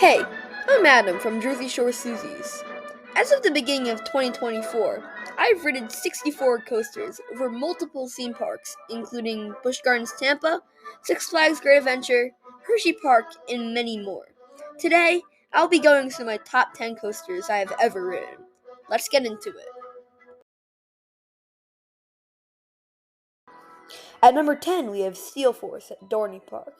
Hey, I'm Adam from Jersey Shore Susie's. As of the beginning of 2024, I've ridden 64 coasters over multiple theme parks, including Busch Gardens Tampa, Six Flags Great Adventure, Hershey Park, and many more. Today, I'll be going through my top 10 coasters I have ever ridden. Let's get into it. At number 10, we have Steel Force at Dorney Park.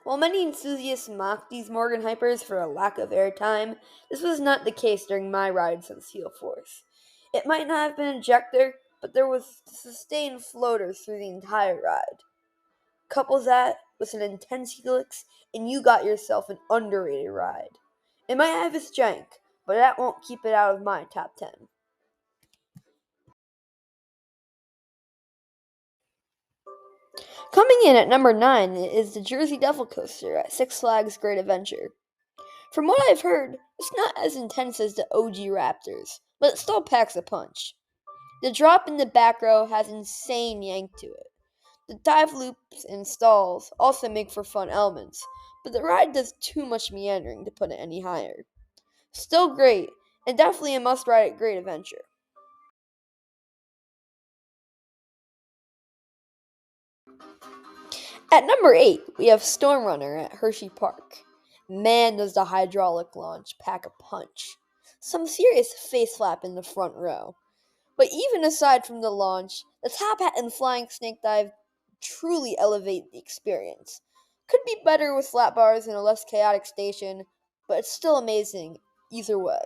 While many enthusiasts mock these Morgan Hypers for a lack of airtime, this was not the case during my rides on Steel Force. It might not have been an ejector, but there was sustained floaters through the entire ride. Couple that with an intense helix, and you got yourself an underrated ride. It might have its jank, but that won't keep it out of my top 10. Coming in at number 9 is the Jersey Devil Coaster at Six Flags Great Adventure. From what I've heard, it's not as intense as the OG Raptors, but it still packs a punch. The drop in the back row has insane yank to it. The dive loops and stalls also make for fun elements, but the ride does too much meandering to put it any higher. Still great, and definitely a must ride at Great Adventure. At number 8, we have Storm Runner at Hershey Park. Man, does the hydraulic launch pack a punch. Some serious face flap in the front row. But even aside from the launch, the Top Hat and Flying Snake Dive truly elevate the experience. Could be better with flat bars and a less chaotic station, but it's still amazing either way.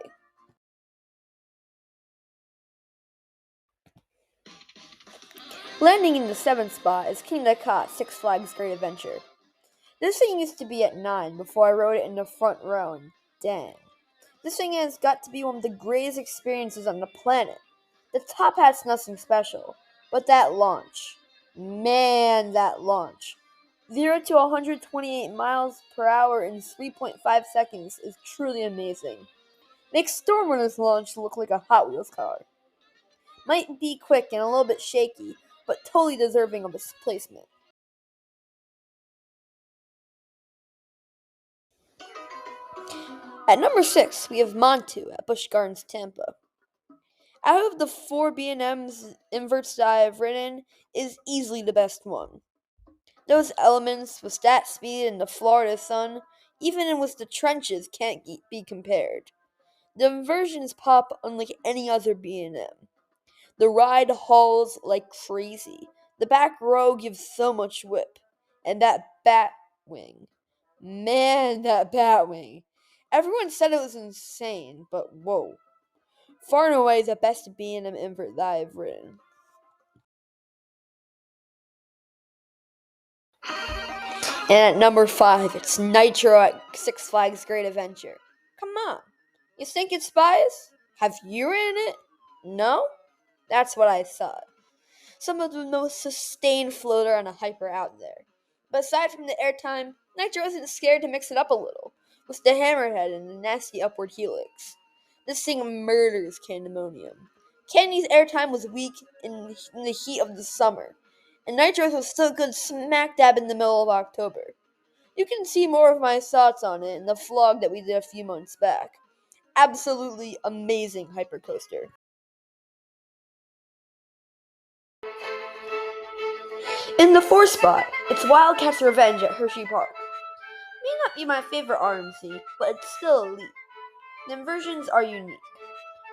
Landing in the 7th spot is King Ka Six Flags Great Adventure. This thing used to be at 9 before I rode it in the front row, and dang. This thing has got to be one of the greatest experiences on the planet. The Top Hat's nothing special, but that launch. Man, that launch. 0 to 128 miles per hour in 3.5 seconds is truly amazing. Makes Storm Runner's launch look like a Hot Wheels car. Might be quick and a little bit shaky, but totally deserving of its placement. At number 6, we have Montu at Busch Gardens Tampa. Out of the 4 B&M's inverts that I have ridden, is easily the best one. Those elements with that speed in the Florida sun, even in with the trenches, can't be compared. The inversions pop unlike any other B&M. The ride hauls like crazy. The back row gives so much whip. And that bat wing. Man, that bat wing. Everyone said it was insane, but whoa. Far and away the best B&M invert that I've ridden. And at number 5, it's Nitro at Six Flags Great Adventure. Come on. You think it spies? Have you ridden it? No? That's what I thought. Some of the most sustained floater on a hyper out there. But aside from the airtime, Nitro isn't scared to mix it up a little, with the hammerhead and the nasty upward helix. This thing murders Candemonium. Candy's airtime was weak in the heat of the summer, and Nitro's was still good smack dab in the middle of October. You can see more of my thoughts on it in the vlog that we did a few months back. Absolutely amazing hypercoaster. In the 4th spot, it's Wildcat's Revenge at Hershey Park. May not be my favorite RMC, but it's still elite. The inversions are unique.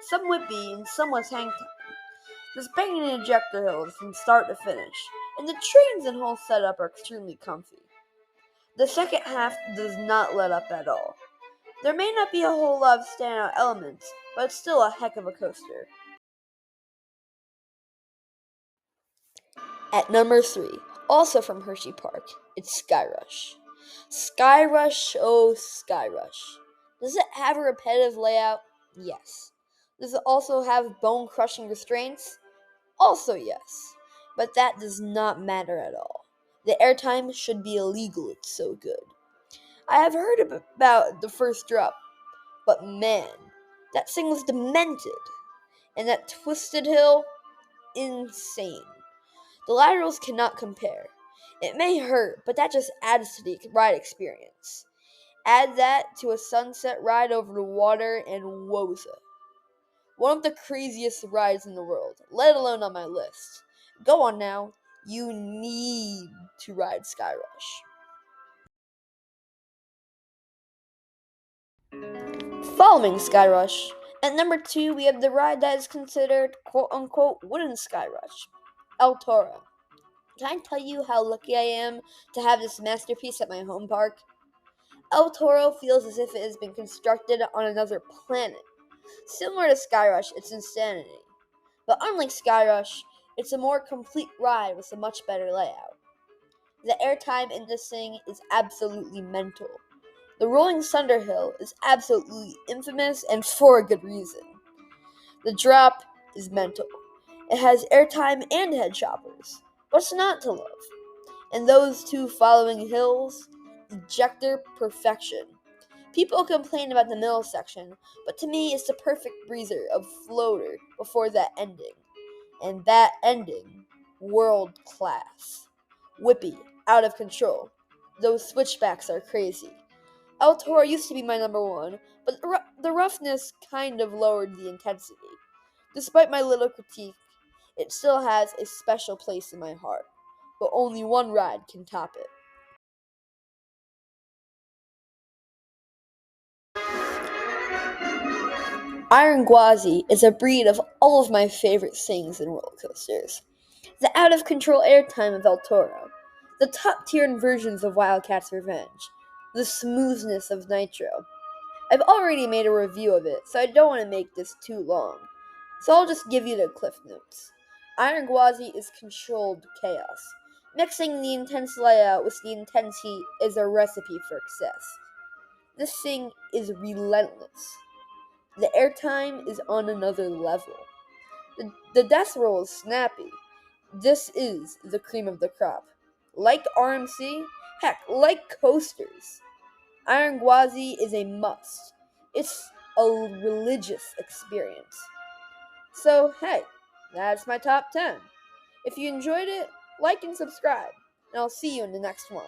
Some whippy and some less hang time. There's banging ejector hills from start to finish, and the trains and whole setup are extremely comfy. The second half does not let up at all. There may not be a whole lot of standout elements, but it's still a heck of a coaster. At number 3, also from Hershey Park, it's Skyrush. Skyrush, oh Skyrush. Does it have a repetitive layout? Yes. Does it also have bone-crushing restraints? Also yes. But that does not matter at all. The airtime should be illegal, it's so good. I have heard about the first drop, but man, that thing was demented. And that twisted hill, insane. The laterals cannot compare. It may hurt, but that just adds to the ride experience. Add that to a sunset ride over the water and woza. One of the craziest rides in the world, let alone on my list. Go on now. You need to ride Skyrush. Following Skyrush, at number 2 we have the ride that is considered quote unquote wooden Skyrush, El Toro. Can I tell you how lucky I am to have this masterpiece at my home park? El Toro feels as if it has been constructed on another planet. Similar to Skyrush, it's insanity. But unlike Skyrush, it's a more complete ride with a much better layout. The airtime in this thing is absolutely mental. The Rolling Thunder Hill is absolutely infamous and for a good reason. The drop is mental. It has airtime and head choppers. What's not to love? And those two following hills, ejector perfection. People complain about the middle section, but to me it's the perfect breather of floater before that ending. And that ending, world class. Whippy, out of control. Those switchbacks are crazy. El Toro used to be my number one, but the roughness kind of lowered the intensity. Despite my little critique, it still has a special place in my heart, but only one ride can top it. Iron Gwazi is a breed of all of my favorite things in roller coasters. The out of control airtime of El Toro, the top tier versions of Wildcat's Revenge, the smoothness of Nitro. I've already made a review of it, so I don't want to make this too long. So I'll just give you the cliff notes. Iron Gwazi is controlled chaos. Mixing the intense layout with the intense heat is a recipe for success. This thing is relentless. The airtime is on another level. The death roll is snappy. This is the cream of the crop. Like RMC, heck, like coasters. Iron Gwazi is a must. It's a religious experience. So, hey, that's my top 10. If you enjoyed it, like and subscribe, and I'll see you in the next one.